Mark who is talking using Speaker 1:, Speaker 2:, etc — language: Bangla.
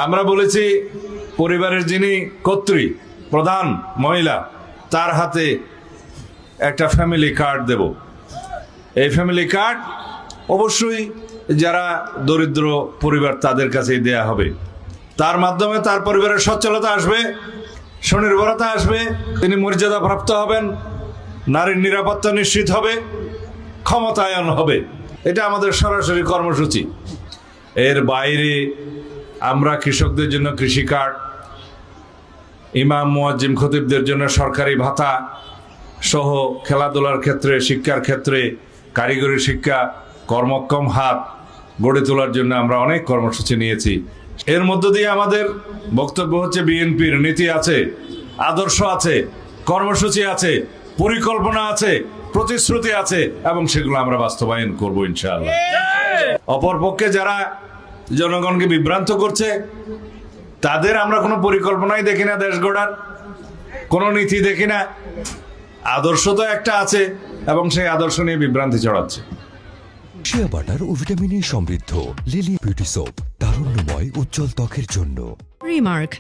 Speaker 1: আমরা বলেছি পরিবারের যিনি কর্ত্রী প্রধান মহিলা তার হাতে একটা ফ্যামিলি কার্ড দেব। এই ফ্যামিলি কার্ড অবশ্যই যারা দরিদ্র পরিবার তাদের কাছেই দেয়া হবে। তার মাধ্যমে তার পরিবারের সচ্ছলতা আসবে, স্বনির্ভরতা আসবে, তিনি মর্যাদা প্রাপ্ত হবেন, নারীর নিরাপত্তা নিশ্চিত হবে, ক্ষমতায়ন হবে। এটা আমাদের সরাসরি কর্মসূচি। এর বাইরে আমরা কৃষকদের জন্য কৃষি কার্ড, ইমাম মুয়াজ্জিম খতিবদের জন্য সরকারি ভাতা সহ খেলাধুলার ক্ষেত্রে, শিক্ষার ক্ষেত্রে, কারিগরি শিক্ষা, কর্মক্ষম হাত গড়ে তোলার জন্য আমরা অনেক কর্মসূচি নিয়েছি। এর মধ্য দিয়ে আমাদের বক্তব্য হচ্ছে বিএনপির নীতি আছে, আদর্শ আছে, কর্মসূচি আছে, পরিকল্পনা আছে, প্রতিশ্রুতি আছে এবং সেগুলো আমরা বাস্তবায়ন করব ইনশাআল্লাহ। অপরপক্ষে যারা জনগণকে বিভ্রান্ত করছে তাদের আমরা কোনো পরিকল্পনাই দেখি না, দেশ গড়ার কোনো নীতি দেখি না। আদর্শ তো একটা আছে এবং সেই আদর্শ নিয়ে বিভ্রান্তি ছড়াচ্ছে।
Speaker 2: শিয়া বাটার ও ভিটামিনে সমৃদ্ধ লিলি বিউটি সোপ, তারুণ্যময় উজ্জ্বল ত্বকের জন্য।
Speaker 3: রিমার্ক